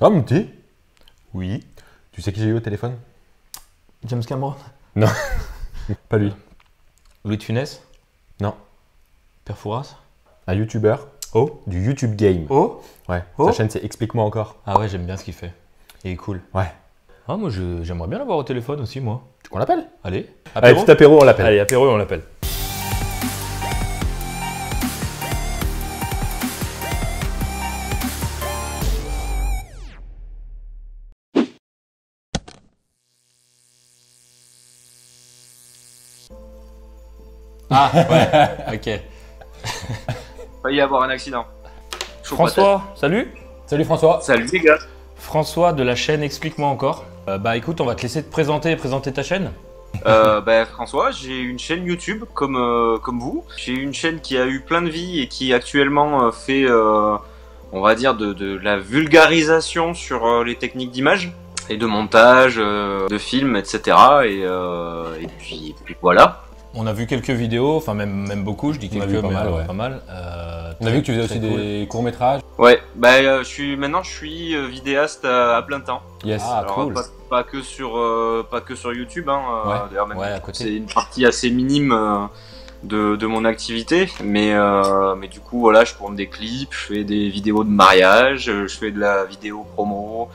Ah, mon petit, Oui. tu sais qui j'ai eu au téléphone? James Cameron. Non, pas lui. Louis de Funès. Non, Père Fouras. un youtubeur du YouTube Game. Oh. Ouais, Oh. sa chaîne c'est Explique-moi encore. Ah ouais, j'aime bien ce qu'il fait. Il est cool. Ouais. Ah, moi, j'aimerais bien l'avoir au téléphone aussi, moi. Tu qu'on l'appelle? Allez. Allez, Apéro. petit apéro, on l'appelle. Allez, apéro, on l'appelle. Ah, ouais, ok. Failli avoir un accident. Chaud François, salut. Salut François. patate. Salut les gars. François de la chaîne Explique-moi encore. Bah écoute, on va te laisser te présenter et présenter ta chaîne. François, j'ai une chaîne YouTube comme vous. J'ai une chaîne qui a eu plein de vie et qui actuellement fait, on va dire, de la vulgarisation sur les techniques d'image et de montage, de films, etc. Et puis voilà. On a vu quelques vidéos, enfin même beaucoup, je dis On a quelques, vu pas mais mal, ouais. pas mal. On a vu que tu faisais aussi des courts-métrages. Ouais, je suis vidéaste à plein temps. Yes. Ah, Alors, cool. pas que sur YouTube, hein. Ouais. D'ailleurs, même Ouais, à côté. c'est une partie assez minime de mon activité, mais du coup, voilà, je tourne des clips, je fais des vidéos de mariage, je fais de la vidéo promo,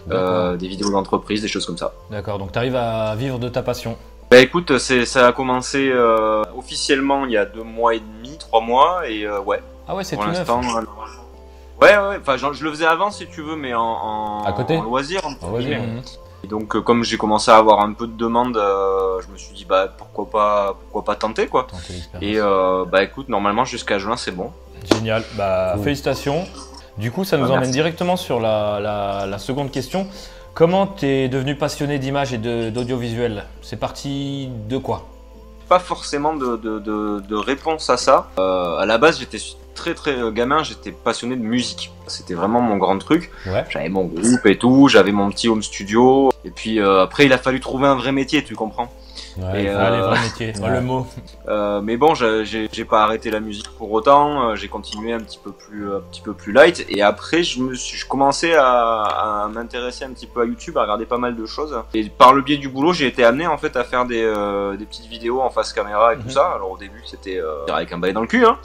des vidéos d'entreprise, des choses comme ça. D'accord, donc tu arrives à vivre de ta passion. Bah écoute, ça a commencé officiellement il y a 2 mois et demi, 3 mois, et ouais, Ah ouais, c'est pour tout neuf. l'instant. Ouais, enfin, je le faisais avant si tu veux, mais À côté en loisir. Ah, vas-y. Mhm. Et donc, comme j'ai commencé à avoir un peu de demandes, je me suis dit, bah, pourquoi pas tenter, quoi. Tenter l'expérience. Et bah, écoute, normalement, jusqu'à juin, c'est bon. Génial, bah Cool. félicitations. Du coup, ça nous Ah, emmène merci. directement sur la seconde question. Comment t'es devenu passionné d'image et d'audiovisuel? C'est parti de quoi? Pas forcément de réponse à ça. À la base, j'étais très gamin, j'étais passionné de musique. C'était vraiment mon grand truc. Ouais. J'avais mon groupe et tout, j'avais mon petit home studio. Et puis après, il a fallu trouver un vrai métier, tu comprends. Ouais, Et, Allez, vrai métier, ouais. le mot. Mais bon, j'ai pas arrêté la musique pour autant. J'ai continué un petit peu plus light. Et après, je commençais à m'intéresser un petit peu à YouTube, à regarder pas mal de choses. Et par le biais du boulot, j'ai été amené en fait à faire des petites vidéos en face caméra et tout ça. Alors au début, c'était avec un balai dans le cul. Hein.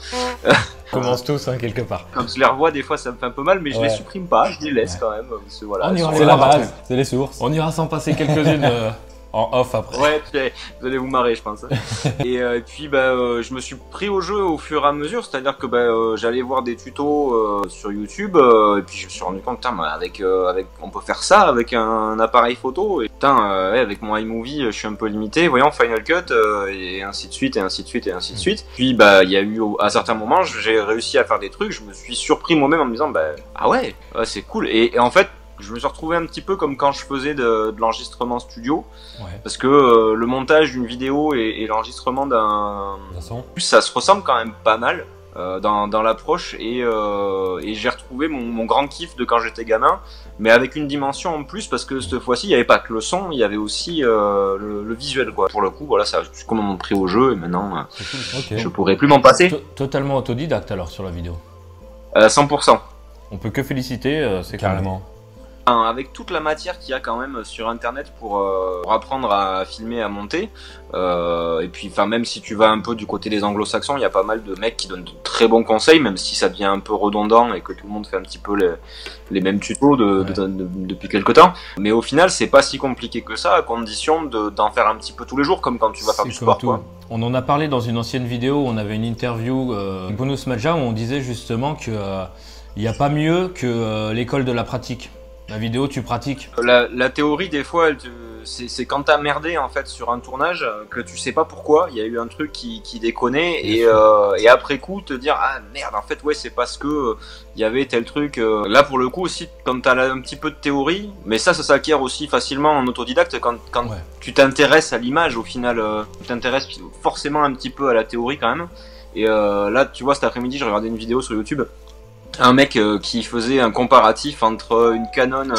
On commence tous, hein, quelque part. Quand je les revois, des fois, ça me fait un peu mal, mais je Ouais. les supprime pas. Je les laisse quand même. Parce que, voilà, On ira sur- C'est la base, c'est les sources. On ira s'en passer quelques-unes en off après. Ouais, vous allez vous marrer, je pense. Et puis, je me suis pris au jeu au fur et à mesure, c'est-à-dire que j'allais voir des tutos sur YouTube, et puis je me suis rendu compte, putain, on peut faire ça avec un appareil photo, et putain, avec mon iMovie, je suis un peu limité, voyons, Final Cut, et ainsi de suite, et ainsi de suite, et ainsi de suite. Puis, il y a eu, à certains moments, j'ai réussi à faire des trucs, je me suis surpris moi-même en me disant, ah ouais, c'est cool, et en fait, je me suis retrouvé un petit peu comme quand je faisais de l'enregistrement studio, Ouais. parce que le montage d'une vidéo et l'enregistrement d'un... De toute façon. Ça se ressemble quand même pas mal dans l'approche, et j'ai retrouvé mon grand kiff de quand j'étais gamin, mais avec une dimension en plus, parce que cette fois-ci, il n'y avait pas que le son, il y avait aussi le visuel, quoi. Pour le coup, voilà, ça, je suis complètement pris au jeu, et maintenant, C'est cool. Ok. je pourrais plus m'en passer. Totalement autodidacte alors sur la vidéo. 100%. On peut que féliciter, c'est Carrément. Enfin, avec toute la matière qu'il y a quand même sur internet pour apprendre à filmer, à monter, et puis enfin même si tu vas un peu du côté des anglo-saxons, il y a pas mal de mecs qui donnent de très bons conseils, même si ça devient un peu redondant et que tout le monde fait un petit peu les mêmes tutos depuis quelques temps. Mais au final, c'est pas si compliqué que ça, à condition d'en faire un petit peu tous les jours, comme quand tu vas faire du C'est sport, comme quoi. tout. On en a parlé dans une ancienne vidéo où on avait une interview avec Bonus Madja où on disait justement que il n'y a pas mieux que l'école de la pratique. La vidéo, tu pratiques. La théorie, des fois, c'est quand t'as merdé en fait sur un tournage, que tu sais pas pourquoi, il y a eu un truc qui déconnait, et après coup te dire ah merde, en fait ouais, c'est parce que il y avait tel truc. Là pour le coup aussi, quand t'as un petit peu de théorie, mais ça s'acquiert aussi facilement en autodidacte quand Ouais. tu t'intéresses à l'image, au final tu t'intéresses forcément un petit peu à la théorie quand même. Et là tu vois, cet après-midi je regardais une vidéo sur YouTube, un mec qui faisait un comparatif entre une Canon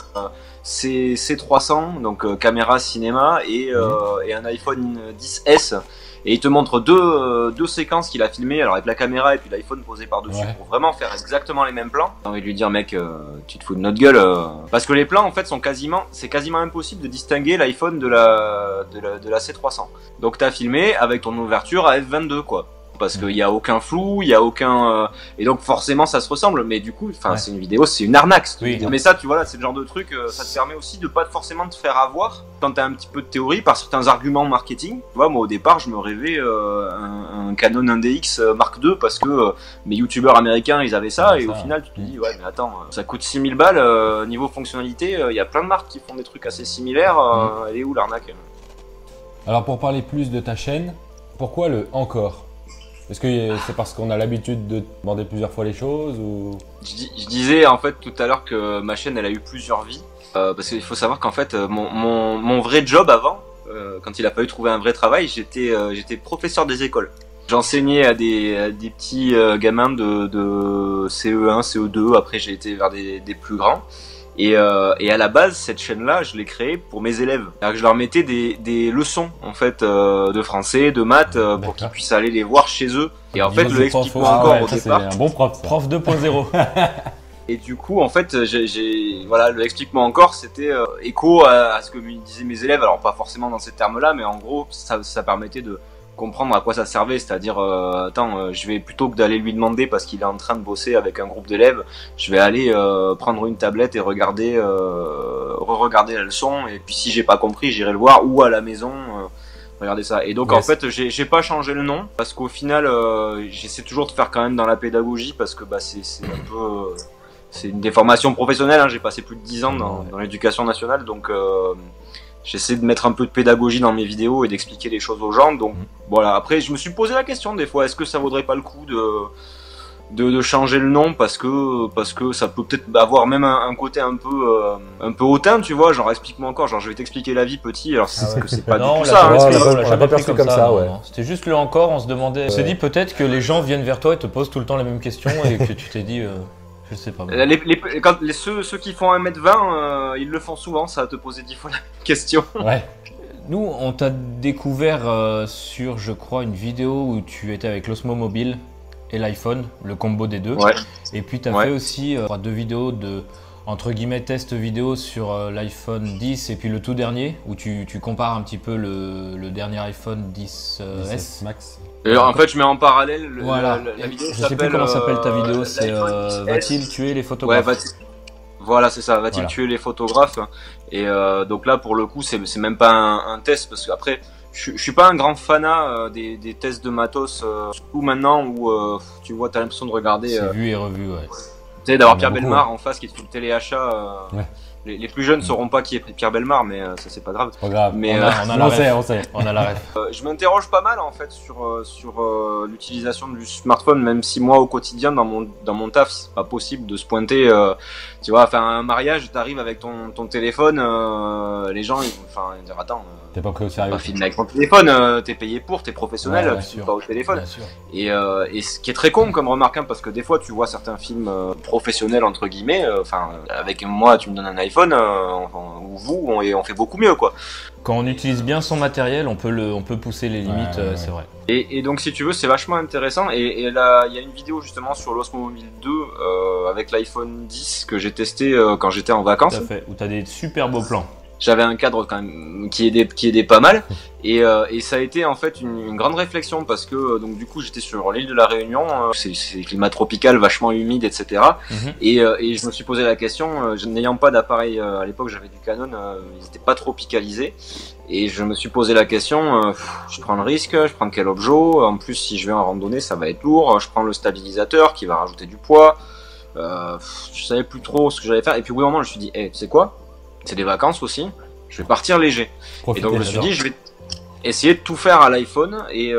C300, donc caméra cinéma, et un iPhone XS. et il te montre deux séquences qu'il a filmées, alors avec la caméra et puis l'iPhone posé par-dessus, pour vraiment faire exactement les mêmes plans. J'ai envie de lui dire, mec, tu te fous de notre gueule, parce que les plans en fait c'est quasiment impossible de distinguer l'iPhone de la C300. Donc t'as filmé avec ton ouverture à f22 quoi. Parce qu'il y a aucun flou, il y a aucun et donc forcément ça se ressemble, mais du coup, enfin c'est une vidéo, c'est une arnaque. Mais ça, tu vois là, c'est le genre de truc, ça te permet aussi de pas forcément te faire avoir quand t'as un petit peu de théorie par certains arguments marketing. Tu vois, moi au départ, je me rêvais un Canon 1DX Mark II parce que mes youtubeurs américains ils avaient ça, et au final tu te dis ouais mais attends, ça coûte 6000 balles, niveau fonctionnalité, il y a plein de marques qui font des trucs assez similaires, elle est où l'arnaque? Alors pour parler plus de ta chaîne, pourquoi le encore? Est-ce que c'est parce qu'on a l'habitude de demander plusieurs fois les choses ou... Je disais en fait tout à l'heure que ma chaîne elle a eu plusieurs vies, parce qu'il faut savoir qu'en fait mon vrai job avant, quand il a fallu trouver un vrai travail, j'étais professeur des écoles. J'enseignais à des petits gamins de CE1, CE2, après j'ai été vers des plus grands. Et à la base, cette chaîne-là, je l'ai créée pour mes élèves. Je leur mettais des leçons en fait de français, de maths, pour qu'ils puissent aller les voir chez eux. Et en fait, le expliquement encore au départ. C'est un bon prof. Prof 2.0. Et du coup, en fait, voilà, le expliquement encore, c'était écho à ce que me disaient mes élèves. Alors pas forcément dans ces termes-là, mais en gros, ça permettait de comprendre à quoi ça servait, c'est-à-dire je vais plutôt que d'aller lui demander parce qu'il est en train de bosser avec un groupe d'élèves, je vais aller prendre une tablette et regarder la leçon, et puis si j'ai pas compris, j'irai le voir, ou à la maison regarder ça. Et donc en fait, j'ai pas changé le nom parce qu'au final j'essaie toujours de faire quand même dans la pédagogie, parce que c'est un peu c'est une déformation professionnelle, hein. J'ai passé plus de 10 ans dans l'éducation nationale, donc j'essaie de mettre un peu de pédagogie dans mes vidéos et d'expliquer les choses aux gens. Donc voilà, après je me suis posé la question des fois, est-ce que ça vaudrait pas le coup de changer le nom, parce que ça peut peut-être avoir même un côté un peu hautain, tu vois, genre explique-moi encore, genre je vais t'expliquer la vie petit, alors c'est que c'est pas du tout ça. On l'a pas perçu comme ça, ouais. C'était juste le encore, on se demandait, on s'est dit peut-être que les gens viennent vers toi et te posent tout le temps la même question et que tu t'es dit... Je sais pas. Ceux qui font 1m20, ils le font souvent, ça va te poser 10 fois la question. Ouais. Nous, on t'a découvert sur, je crois, une vidéo où tu étais avec l'Osmo Mobile et l'iPhone, le combo des deux. Ouais. Et puis tu as fait aussi 2 vidéos de, entre guillemets, test vidéo sur l'iPhone 10 et puis le tout dernier, où tu compares un petit peu le dernier iPhone 10S Max. Et en fait, je mets en parallèle voilà. la vidéo. Je sais plus comment s'appelle ta vidéo, c'est va-t-il tuer les photographes? Ouais, voilà, c'est ça, va-t-il tuer les photographes? Et donc là, pour le coup, c'est même pas un test, parce qu'après, je suis pas un grand fanat des tests de matos, surtout maintenant où tu vois, t'as l'impression de regarder. C'est vu et revu, ouais. Tu sais, d'avoir Pierre Bellemare en face qui te fait le téléachat. Les plus jeunes ne sauront pas qui est Pierre Bellemare, mais ça c'est pas grave. C'est pas grave. Mais on sait. On a la ref. Je m'interroge pas mal en fait sur l'utilisation du smartphone, même si moi au quotidien dans mon taf c'est pas possible de se pointer. Tu vois, enfin un mariage, t'arrives avec ton téléphone, les gens ils vont dire attends. T'es pas pris au sérieux. Pas filmer avec ton téléphone, t'es payé pour, t'es professionnel, tu filmes pas au téléphone. Et ce qui est très con comme remarque, hein, parce que des fois tu vois certains films professionnels entre guillemets, avec moi tu me donnes un iPhone, ou vous, on fait beaucoup mieux quoi. Quand on utilise bien son matériel, on peut pousser les limites, c'est vrai. Et donc si tu veux, c'est vachement intéressant. Et là, il y a une vidéo justement sur l'Osmo Mobile 2 avec l'iPhone 10 que j'ai testé quand j'étais en vacances. Tout à fait, où t'as des super beaux plans. J'avais un cadre quand même qui aidait pas mal, et ça a été en fait une grande réflexion, parce que donc du coup j'étais sur l'île de la Réunion, c'est climat tropical vachement humide, etc. Et je me suis posé la question, n'ayant pas d'appareil à l'époque, j'avais du Canon, ils étaient pas tropicalisés, et je me suis posé la question, je prends le risque, je prends quel objet, en plus si je vais en randonnée ça va être lourd, je prends le stabilisateur qui va rajouter du poids, je savais plus trop ce que j'allais faire, et puis au bout d'un moment je me suis dit, tu sais quoi, c'est des vacances aussi, je vais partir léger. Et donc je me suis dit, je vais essayer de tout faire à l'iPhone, et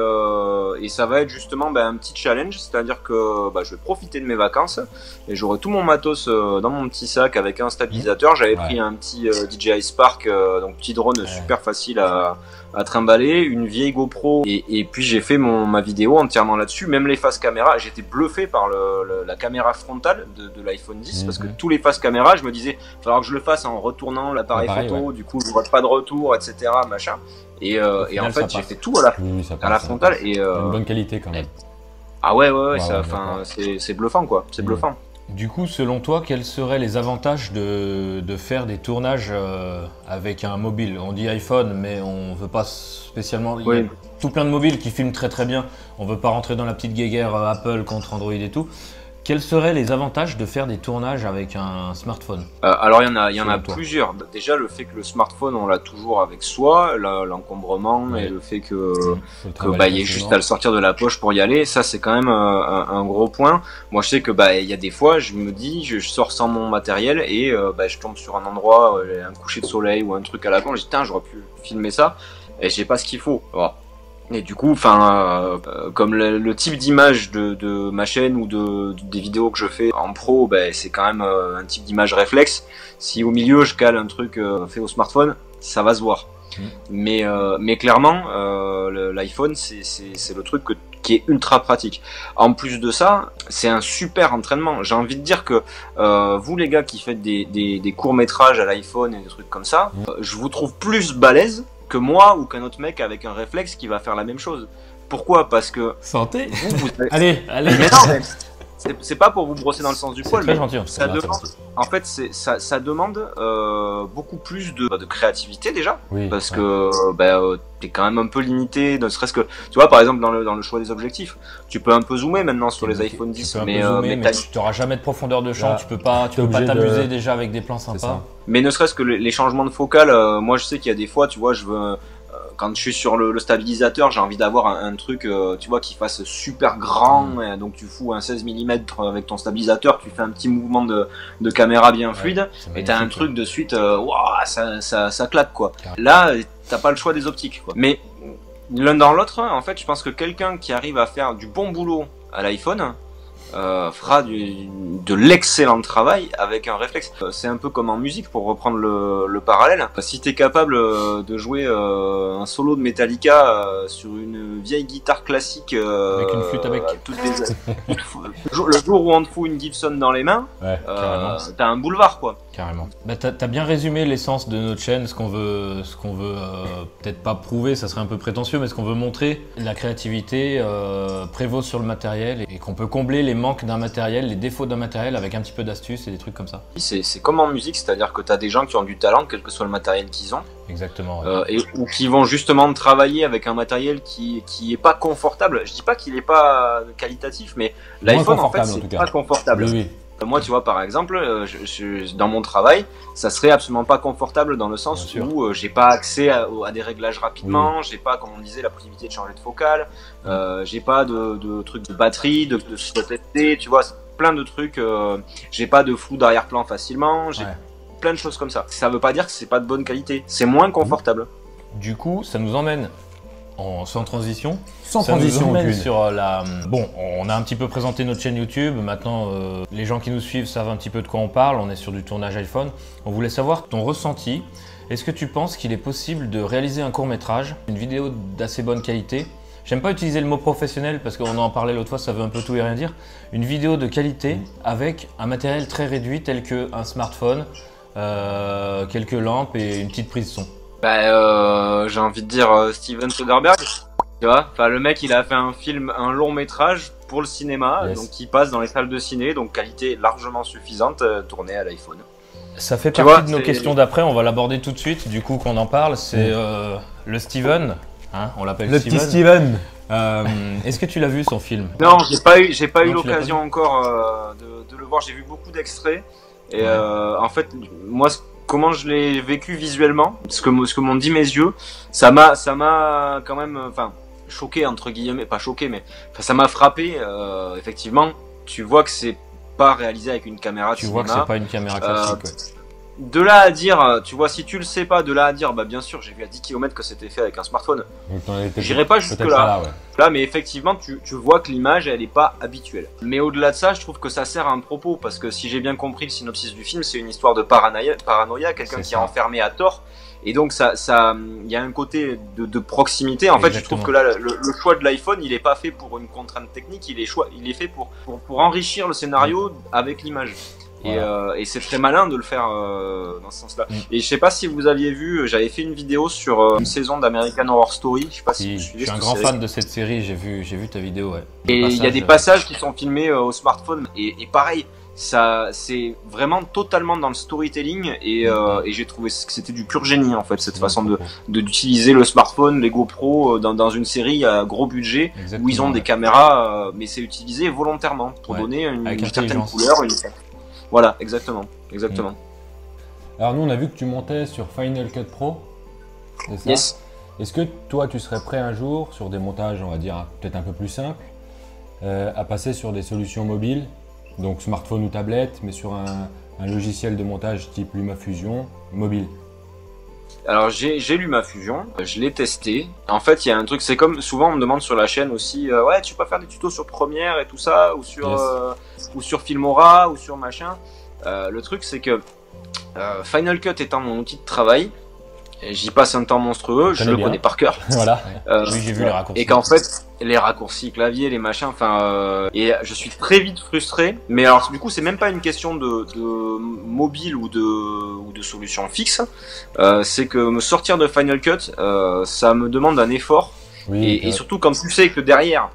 ça va être justement un petit challenge, c'est-à-dire que je vais profiter de mes vacances et j'aurai tout mon matos dans mon petit sac avec un stabilisateur. J'avais pris un petit DJI Spark, donc petit drone super facile à trimballer, une vieille GoPro, et puis j'ai fait ma vidéo entièrement là-dessus, même les faces caméra. J'étais bluffé par la caméra frontale de l'iPhone 10, parce que tous les faces caméra, je me disais, il va falloir que je le fasse en retournant l'appareil photo, du coup je vois pas de retour, etc. machin. Et final, en fait, ça j'ai passe. fait tout à Ça à la passe, frontale. Il y a une bonne qualité quand même. Ah ouais, Ouais, c'est bluffant quoi. C'est bluffant. Du coup, selon toi, quels seraient les avantages de faire des tournages avec un mobile? On dit iPhone, mais on veut pas spécialement. Il y a tout plein de mobiles qui filment très très bien. On veut pas rentrer dans la petite guéguerre Apple contre Android et tout. Quels seraient les avantages de faire des tournages avec un smartphone? Alors il y en a toi. plusieurs. Déjà le fait que le smartphone on l'a toujours avec soi, l'encombrement et le fait que il y ait juste à le sortir de la poche pour y aller, ça c'est quand même un gros point. Moi je sais que il y a des fois je me dis je sors sans mon matériel et je tombe sur un endroit, un coucher de soleil ou un truc à la con, je dis tiens j'aurais pu filmer ça et j'ai pas ce qu'il faut. Voilà. Et du coup, comme le type d'image de ma chaîne ou des vidéos que je fais en pro, c'est quand même un type d'image réflexe. Si au milieu je cale un truc fait au smartphone, ça va se voir. Mais clairement, l'iPhone c'est le truc qui est ultra pratique. En plus de ça, c'est un super entraînement. J'ai envie de dire que vous les gars qui faites des courts métrages à l'iPhone et des trucs comme ça, je vous trouve plus balèze que moi ou qu'un autre mec avec un réflexe qui va faire la même chose. Pourquoi? Parce que santé. Allez. Mais non, c'est pas pour vous brosser dans le sens du poil, mais gentil, ça demande, en fait, ça demande beaucoup plus de créativité déjà, parce que t'es quand même un peu limité, ne serait-ce que, tu vois, par exemple dans le choix des objectifs, tu peux un peu zoomer maintenant sur les iPhone 10, mais tu n'auras jamais de profondeur de champ, tu peux pas t'amuser déjà avec des plans sympas. Mais ne serait-ce que les changements de focale, moi je sais qu'il y a des fois, tu vois, je veux quand je suis sur le stabilisateur, j'ai envie d'avoir un truc, tu vois, qui fasse super grand. Et donc tu fous un 16 mm avec ton stabilisateur, tu fais un petit mouvement de caméra bien fluide, et t'as un truc de suite, ça claque quoi. Là, t'as pas le choix des optiques quoi. Mais l'un dans l'autre, en fait, je pense que quelqu'un qui arrive à faire du bon boulot à l'iPhone fera de l'excellent travail avec un réflexe. C'est un peu comme en musique pour reprendre le parallèle. Si t'es capable de jouer un solo de Metallica sur une vieille guitare classique avec une flûte avec le jour où on te fout une Gibson dans les mains, t'as un boulevard quoi. Carrément. T'as bien résumé l'essence de notre chaîne, ce qu'on veut peut-être pas prouver, ça serait un peu prétentieux, mais ce qu'on veut montrer, la créativité prévaut sur le matériel et qu'on peut combler les manques d'un matériel, les défauts d'un matériel avec un petit peu d'astuce et des trucs comme ça. C'est comme en musique, c'est-à-dire que t'as des gens qui ont du talent, quel que soit le matériel qu'ils ont. Exactement. Ou qui vont justement travailler avec un matériel qui est pas confortable. Je dis pas qu'il est pas qualitatif, mais l'iPhone en fait c'est pas confortable. Oui. Moi, tu vois, par exemple, dans mon travail, ça serait absolument pas confortable dans le sens où j'ai pas accès à des réglages rapidement, j'ai pas, comme on disait, la possibilité de changer de focale, j'ai pas de trucs de batterie, de SSD, tu vois, plein de trucs, j'ai pas de flou d'arrière-plan facilement, j'ai plein de choses comme ça. Ça veut pas dire que c'est pas de bonne qualité, c'est moins confortable. Du coup, ça nous emmène sans transition. Sans transition aucune. Sur Bon, on a un petit peu présenté notre chaîne YouTube. Maintenant, les gens qui nous suivent savent un petit peu de quoi on parle. On est sur du tournage iPhone. On voulait savoir ton ressenti. Est-ce que tu penses qu'il est possible de réaliser un court-métrage, une vidéo d'assez bonne qualité? J'aime pas utiliser le mot professionnel parce qu'on en parlait l'autre fois, ça veut un peu tout et rien dire. Une vidéo de qualité avec un matériel très réduit tel qu'un smartphone, quelques lampes et une petite prise son. J'ai envie de dire Steven Soderbergh, tu vois, enfin le mec il a fait un long métrage pour le cinéma, donc qui passe dans les salles de ciné, donc qualité largement suffisante, tourné à l'iPhone. Ça fait partie de nos questions d'après, on va l'aborder tout de suite, du coup qu'on en parle, c'est le Steven, hein, on l'appelle Steven. Le petit Steven. Est-ce que tu l'as vu son film? Non, j'ai pas eu l'occasion encore de le voir, j'ai vu beaucoup d'extraits, et en fait, moi comment je l'ai vécu visuellement, ce que m'ont dit mes yeux, ça m'a quand même, choqué entre guillemets, pas choqué, mais ça m'a frappé. Effectivement, tu vois que c'est pas réalisé avec une caméra de cinéma. Tu vois que c'est pas une caméra classique. De là à dire, tu vois, si tu le sais pas, de là à dire, bien sûr, j'ai vu à 10 km que c'était fait avec un smartphone. J'irai pas jusque là. Là, mais effectivement, tu vois que l'image, elle est pas habituelle. Mais au-delà de ça, je trouve que ça sert à un propos, parce que si j'ai bien compris le synopsis du film, c'est une histoire de paranoïa, quelqu'un qui est enfermé à tort. Et donc, il y a un côté de proximité. En fait, je trouve que là, le choix de l'iPhone, il est pas fait pour une contrainte technique, il est fait pour enrichir le scénario avec l'image. Et c'est très malin de le faire dans ce sens-là. Et je sais pas si vous aviez vu, j'avais fait une vidéo sur une saison d'American Horror Story. Je sais pas si vous suivez. Je suis un grand fan de cette série, j'ai vu ta vidéo. Ouais. Et il y a des passages qui sont filmés au smartphone. Et pareil, ça, c'est vraiment totalement dans le storytelling. Et j'ai trouvé que c'était du pur génie en fait, cette façon d'utiliser le smartphone, les GoPro dans une série à gros budget. Exactement, où ils ont des caméras, mais c'est utilisé volontairement pour donner une certaine couleur. Voilà, exactement. Alors nous, on a vu que tu montais sur Final Cut Pro, c'est ça? Yes. Est-ce que toi, tu serais prêt un jour, sur des montages, on va dire, peut-être un peu plus simples, à passer sur des solutions mobiles, donc smartphone ou tablette, mais sur un logiciel de montage type LumaFusion mobile? Alors j'ai LumaFusion, je l'ai testé. En fait, il y a un truc, c'est comme souvent on me demande sur la chaîne aussi, ouais, tu peux pas faire des tutos sur Premiere et tout ça, ou sur Filmora, ou sur machin. Le truc, c'est que Final Cut étant mon outil de travail, j'y passe un temps monstrueux, je le connais par cœur. Voilà. Oui, j'ai vu les raccourcis. Et qu'en fait, les raccourcis clavier, les machins, enfin, et je suis très vite frustré. Mais alors, du coup, c'est même pas une question de mobile ou de solution fixe. C'est que me sortir de Final Cut, ça me demande un effort. Oui, et surtout quand tu sais que derrière,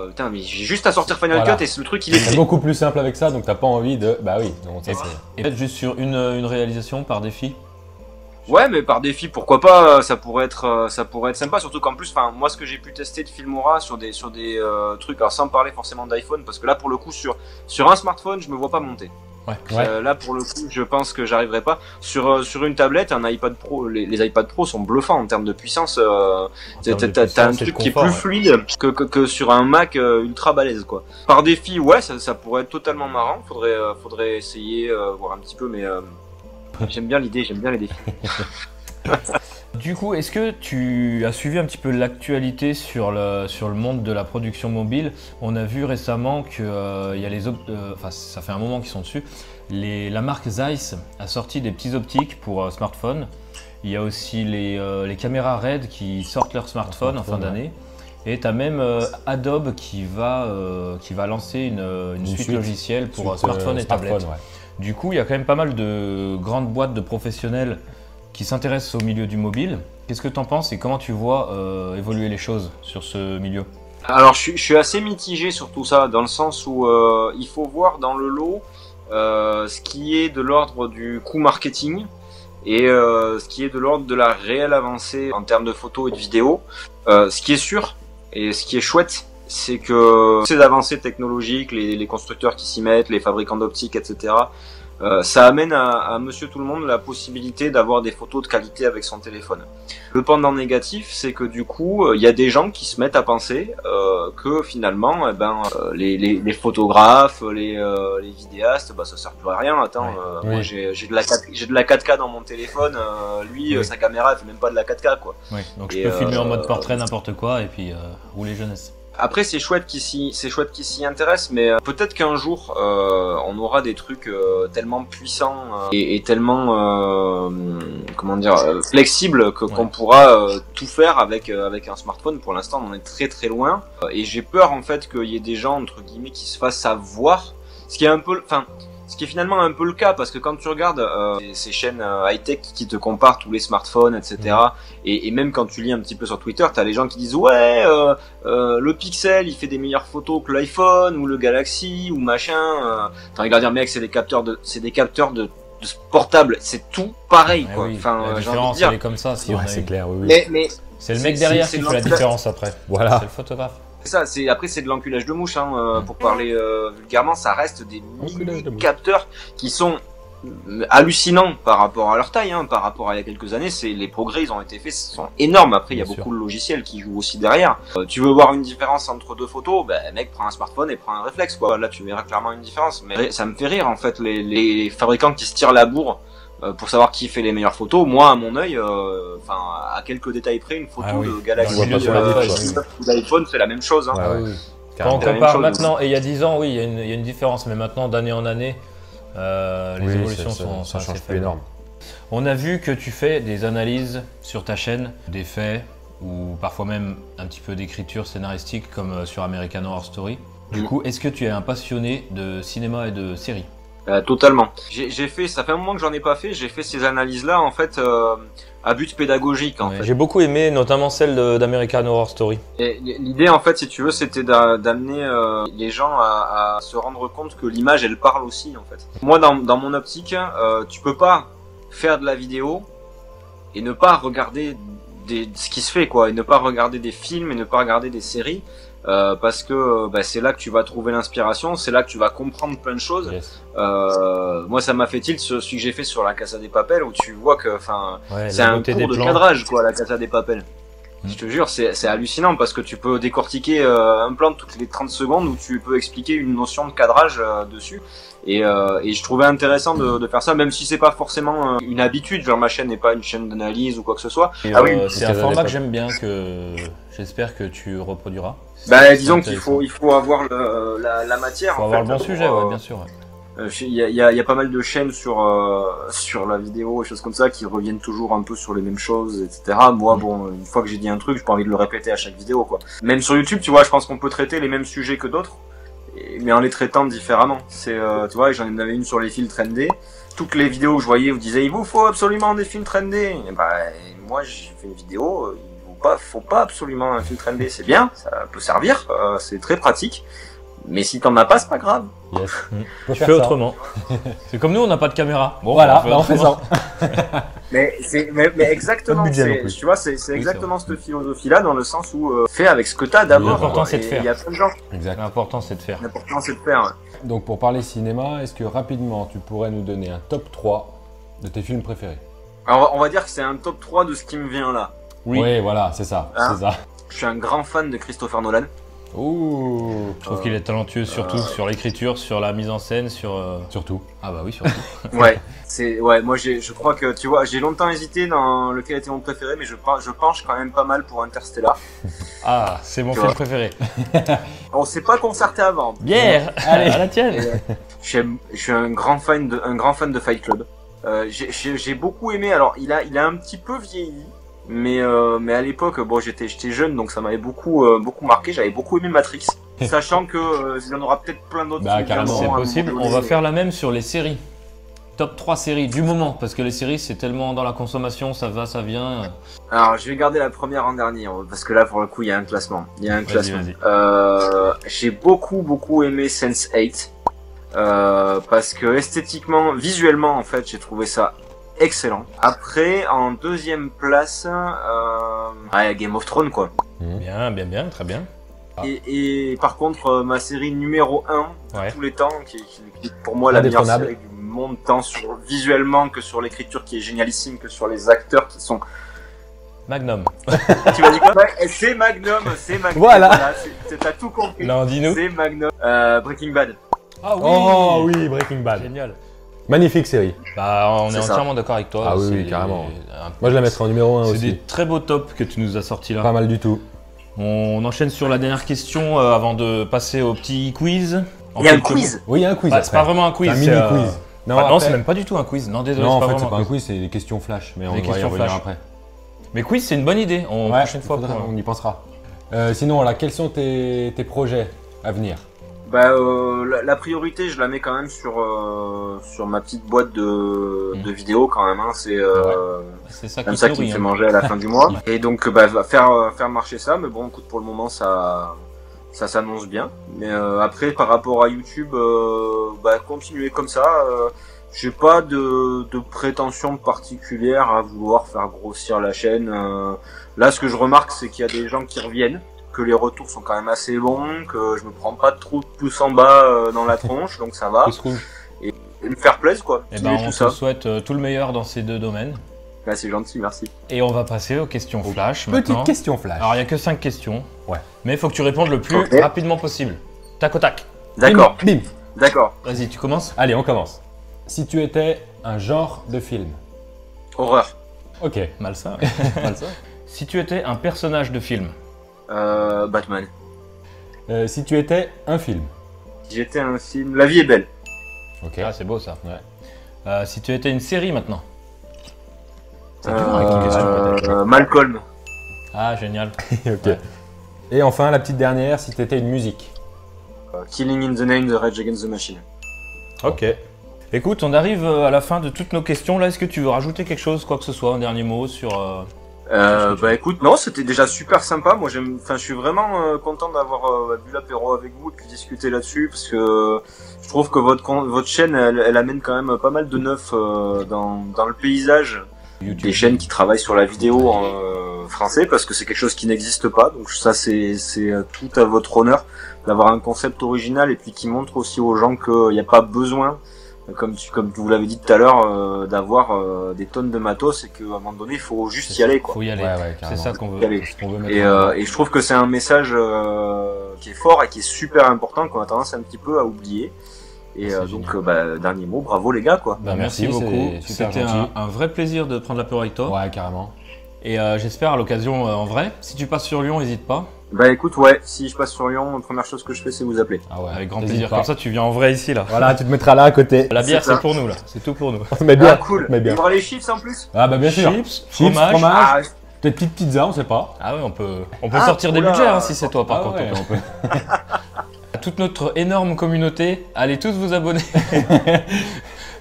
putain, mais j'ai juste à sortir Final Cut et ce truc il est fait. Beaucoup plus simple avec ça, donc t'as pas envie de. Bah oui. Donc ça, et peut-être juste sur une réalisation par défi. Ouais, mais par défi, pourquoi pas, ça pourrait être sympa, surtout qu'en plus, enfin, moi, ce que j'ai pu tester de Filmora sur des trucs, alors sans parler forcément d'iPhone, parce que là, pour le coup, sur un smartphone, je me vois pas monter. Là, pour le coup, je pense que j'arriverai pas. Sur une tablette, un iPad Pro, les iPad Pro sont bluffants en termes de puissance. T'as un truc qui est plus fluide que sur un Mac ultra balèze, quoi. Par défi, ouais, ça pourrait être totalement marrant. Faudrait essayer, voir un petit peu, mais j'aime bien l'idée, j'aime bien les défis. Du coup, est-ce que tu as suivi un petit peu l'actualité sur le monde de la production mobile? On a vu récemment que y a enfin, ça fait un moment qu'ils sont dessus. La marque Zeiss a sorti des petits optiques pour smartphone. Il y a aussi les caméras RED qui sortent leur smartphone en fin d'année. Et tu as même Adobe qui va lancer une suite logicielle pour smartphone et tablette. Du coup, il y a quand même pas mal de grandes boîtes de professionnels qui s'intéressent au milieu du mobile. Qu'est-ce que tu en penses et comment tu vois évoluer les choses sur ce milieu? Alors, je suis assez mitigé sur tout ça, dans le sens où il faut voir dans le lot ce qui est de l'ordre du coût marketing et ce qui est de l'ordre de la réelle avancée en termes de photos et de vidéos. Ce qui est sûr et ce qui est chouette, c'est que ces avancées technologiques, les constructeurs qui s'y mettent, les fabricants d'optiques, etc., ça amène à monsieur tout le monde la possibilité d'avoir des photos de qualité avec son téléphone. Le pendant négatif, c'est que du coup, il y a des gens qui se mettent à penser que finalement, les photographes, les vidéastes, ça sert plus à rien. Attends, moi j'ai de la 4K dans mon téléphone, sa caméra elle fait même pas de la 4K, quoi. Oui, donc je peux filmer en mode portrait n'importe quoi et puis rouler jeunesse. Après, c'est chouette qu'ils s'y intéressent, mais peut-être qu'un jour, on aura des trucs tellement puissants et tellement, flexibles qu'on pourra tout faire avec un smartphone. Pour l'instant, on en est très très loin. Et j'ai peur en fait qu'il y ait des gens entre guillemets qui se fassent avoir, ce qui est finalement un peu le cas, parce que quand tu regardes ces chaînes high-tech qui te comparent tous les smartphones, etc., et même quand tu lis un petit peu sur Twitter, t'as les gens qui disent ouais, le Pixel il fait des meilleures photos que l'iPhone ou le Galaxy ou machin. Enfin, regarde, mec, c'est des capteurs de portables, c'est tout pareil, quoi. Oui, enfin, la différence elle est comme ça. Si c'est clair. Mais c'est le mec derrière qui fait la différence après. Voilà. C'est le photographe. Après c'est de l'enculage de mouche, pour parler vulgairement, ça reste des mini-capteurs qui sont hallucinants par rapport à leur taille, par rapport à il y a quelques années. Les progrès ils ont été faits, sont énormes. Après il y a beaucoup de logiciels qui jouent aussi derrière. Tu veux voir une différence entre deux photos, mec, prends un smartphone et prends un réflexe, quoi. Là tu verras clairement une différence. Mais ça me fait rire en fait les fabricants qui se tirent la bourre pour savoir qui fait les meilleures photos. Moi, à mon œil, à quelques détails près, une photo de Galaxy ou d'iPhone, c'est la même chose. Quand on compare maintenant et il y a 10 ans, oui, il y a une différence, mais maintenant, d'année en année, les évolutions ça change plus énorme. On a vu que tu fais des analyses sur ta chaîne, des faits, ou parfois même un petit peu d'écriture scénaristique, comme sur American Horror Story. Du coup, est-ce que tu es un passionné de cinéma et de séries? Totalement. J'ai fait, ça fait un moment que j'en ai pas fait, j'ai fait ces analyses-là en fait à but pédagogique en fait. J'ai beaucoup aimé notamment celle d'American Horror Story. Et l'idée en fait, si tu veux, c'était d'amener les gens à se rendre compte que l'image elle parle aussi en fait. Moi dans mon optique, tu peux pas faire de la vidéo et ne pas regarder ce qui se fait quoi, et ne pas regarder des films et ne pas regarder des séries. Parce que c'est là que tu vas trouver l'inspiration, c'est là que tu vas comprendre plein de choses. Yes. Moi, ça m'a fait tilt celui que j'ai fait sur la Casa des Papel, où tu vois que, c'est un cours de plans. cadrage, quoi, la Casa des Papel. Je te jure, c'est hallucinant parce que tu peux décortiquer un plan toutes les 30 secondes où tu peux expliquer une notion de cadrage dessus. Et je trouvais intéressant de faire ça, même si c'est pas forcément une habitude. Genre ma chaîne n'est pas une chaîne d'analyse ou quoi que ce soit. C'est un format que j'aime bien, que j'espère que tu reproduiras. Disons qu'il faut avoir la matière. Il faut avoir le bon sujet, ouais, bien sûr. Il y a pas mal de chaînes sur la vidéo et choses comme ça qui reviennent toujours un peu sur les mêmes choses, etc. Moi, bon, une fois que j'ai dit un truc, j'ai pas envie de le répéter à chaque vidéo, quoi. Même sur YouTube, tu vois, je pense qu'on peut traiter les mêmes sujets que d'autres, mais en les traitant différemment. C'est, tu vois, j'en avais une sur les filtres ND. Toutes les vidéos que je voyais vous disaient, il vous faut absolument des filtres ND. Et moi, j'ai fait une vidéo, faut pas absolument un filtre ND. C'est bien, ça peut servir, c'est très pratique. Mais si t'en as pas, c'est pas grave. Yes. Je fais autrement. C'est comme nous, on n'a pas de caméra. Bon, voilà, on fait ça. mais exactement. Tu vois, c'est exactement cette philosophie-là, dans le sens où fais avec ce que t'as d'abord. L'important, c'est de faire. Il y a plein de gens. Exact. L'important, c'est de faire. L'important, c'est de faire. Ouais. Donc, pour parler cinéma, est-ce que rapidement, tu pourrais nous donner un top 3 de tes films préférés? Alors, on va dire que c'est un top 3 de ce qui me vient là. Oui, voilà, c'est ça. Hein, c'est ça. Je suis un grand fan de Christopher Nolan. Ouh. Je trouve qu'il est talentueux surtout sur l'écriture, sur la mise en scène, Surtout. Ah bah oui, surtout. Moi je crois que tu vois, j'ai longtemps hésité dans lequel était mon préféré, mais je penche quand même pas mal pour Interstellar. Ah, c'est mon film préféré. On s'est pas concerté avant. Bière, allez, à la tienne. Je suis un grand fan de Fight Club. J'ai beaucoup aimé. Alors il a un petit peu vieilli. Mais à l'époque, bon, j'étais jeune, donc ça m'avait beaucoup marqué. J'avais beaucoup aimé Matrix, sachant que il y en aura peut-être plein d'autres. Carrément, c'est possible. On va faire la même sur les séries. Top 3 séries du moment, parce que les séries c'est tellement dans la consommation, ça va, ça vient. Alors je vais garder la première en dernier, parce que là pour le coup il y a un classement. Vas-y. J'ai beaucoup aimé Sense8, parce que esthétiquement, visuellement en fait, j'ai trouvé ça excellent. Après, en deuxième place, Game of Thrones, quoi. Bien, très bien. Et par contre, ma série numéro 1 de tous les temps, qui est pour moi la meilleure série du monde, tant visuellement que sur l'écriture qui est génialissime, que sur les acteurs qui sont... Magnum. Tu m'as dit quoi? C'est Magnum. Voilà. T'as tout compris. Non, dis-nous. C'est Magnum. Breaking Bad. Ah oui. Oh oui, Breaking Bad. Génial. Magnifique série. On est entièrement d'accord avec toi. Ah oui, carrément. Moi je la mettrais en numéro 1 aussi. C'est des très beaux tops que tu nous as sortis là. Pas mal du tout. On enchaîne sur la dernière question avant de passer au petit quiz. Il y a un quiz. Oui, il y a un quiz. C'est pas vraiment un quiz. C'est un mini quiz. Non, c'est même pas du tout un quiz. Non, désolé. Non, en fait, c'est pas un quiz, c'est des questions flash. Mais on va y revenir après. Mais quiz, c'est une bonne idée. Prochaine fois, on y pensera. Sinon, quels sont tes projets à venir? La priorité, je la mets quand même sur ma petite boîte de vidéos quand même. C'est ça qui me fait manger à la fin du mois. Et donc, faire marcher ça. Mais bon, écoute, pour le moment, ça s'annonce bien. Mais après, par rapport à YouTube, continuer comme ça. J'ai pas de prétention particulière à vouloir faire grossir la chaîne. Là, ce que je remarque, c'est qu'il y a des gens qui reviennent, que les retours sont quand même assez bons, que je me prends pas trop de pouces en bas dans la tronche, donc ça va. Et me faire plaisir, quoi. Et on te souhaite tout le meilleur dans ces deux domaines. C'est gentil, merci. Et on va passer aux questions flash maintenant. Petite question flash. Alors il n'y a que 5 questions. Ouais. Mais il faut que tu répondes le plus rapidement possible. Tac au tac. D'accord. Bim. D'accord. Vas-y, tu commences. Allez, on commence. Si tu étais un genre de film. Horreur. Ok. Malsain. Si tu étais un personnage de film. Batman. Si tu étais un film. Si j'étais un film, La vie est belle. Ok. Ah, c'est beau ça. Ouais. Si tu étais une série maintenant. C'est dur avec les questions peut-être. Malcolm. Ah, génial. Ok. Ouais. Et enfin, la petite dernière, si tu étais une musique. Killing in the Name de Rage Against the Machine. Ok. Écoute, on arrive à la fin de toutes nos questions. Là, est-ce que tu veux rajouter quelque chose, quoi que ce soit, un dernier mot sur... Bah écoute, non, c'était déjà super sympa. Moi, je suis vraiment content d'avoir bu l'apéro avec vous et puis discuter là-dessus parce que je trouve que votre chaîne, elle amène quand même pas mal de neuf dans le paysage YouTube. Des chaînes qui travaillent sur la vidéo en français parce que c'est quelque chose qui n'existe pas. Donc ça, c'est tout à votre honneur d'avoir un concept original et puis qui montre aussi aux gens qu'il n'y a pas besoin, comme vous l'avez dit tout à l'heure, d'avoir des tonnes de matos et qu'à un moment donné il faut juste y aller, quoi. Faut y aller. Ouais, c'est ça qu'on veut. Et je trouve que c'est un message qui est fort et qui est super important qu'on a tendance un petit peu à oublier. Et donc dernier mot, bravo les gars, quoi. Merci beaucoup. C'était un vrai plaisir de prendre l'apéro avec toi. Ouais, carrément. Et j'espère à l'occasion en vrai. Si tu passes sur Lyon, n'hésite pas. Bah écoute, ouais, si je passe sur Lyon, la première chose que je fais, c'est vous appeler. Ah ouais, avec grand plaisir. Comme ça, tu viens en vrai ici, là. Voilà, tu te mettras là à côté. La bière, c'est pour nous, là. C'est tout pour nous. Mais bien. Ah, cool. Mais bien. Il y aura les chips en plus. Ah bah bien sûr. Chips, fromage. Peut-être petite pizza, on sait pas. Ah ouais, on peut sortir des budgets si c'est toi, par contre. Ouais, on peut. À toute notre énorme communauté, allez tous vous abonner.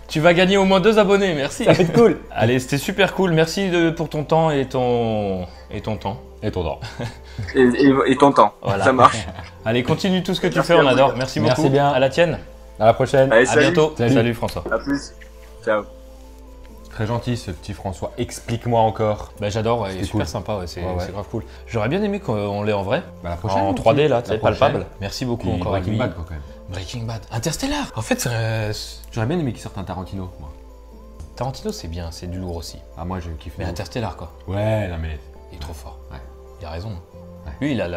Tu vas gagner au moins 2 abonnés, merci. Ça va être cool. Allez, c'était super cool. Merci pour ton temps et ton temps. Et ton temps. et ton temps. Voilà. Ça marche. Allez, continue tout ce que tu fais, on adore. Merci beaucoup. Merci bien. À la tienne. À la prochaine. Allez, à bientôt. Salut François. À plus. Ciao. Très gentil ce petit François. Explique-moi encore. Bah j'adore, ouais, il est super sympa, c'est grave cool. J'aurais bien aimé qu'on l'ait en vrai. Bah, la prochaine. En 3D là, c'est palpable. Merci beaucoup puis encore. Breaking Bad, quoi, quand même. Breaking Bad. Interstellar. En fait, j'aurais bien aimé qu'il sorte un Tarantino, moi. Tarantino, c'est bien, c'est du lourd aussi. Ah, moi, je kiffe. Mais Interstellar, quoi. Ouais, non, mais. Il est trop fort. Ouais. Il a raison. Ouais. Lui, il a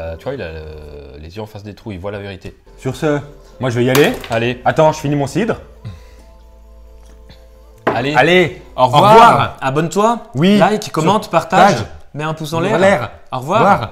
les yeux en face des trous, il voit la vérité. Sur ce, moi, je vais y aller. Allez. Attends, je finis mon cidre. Allez. Au revoir. Abonne-toi. Oui. Like, commente, partage. Mets un pouce en l'air. Au revoir. Au revoir.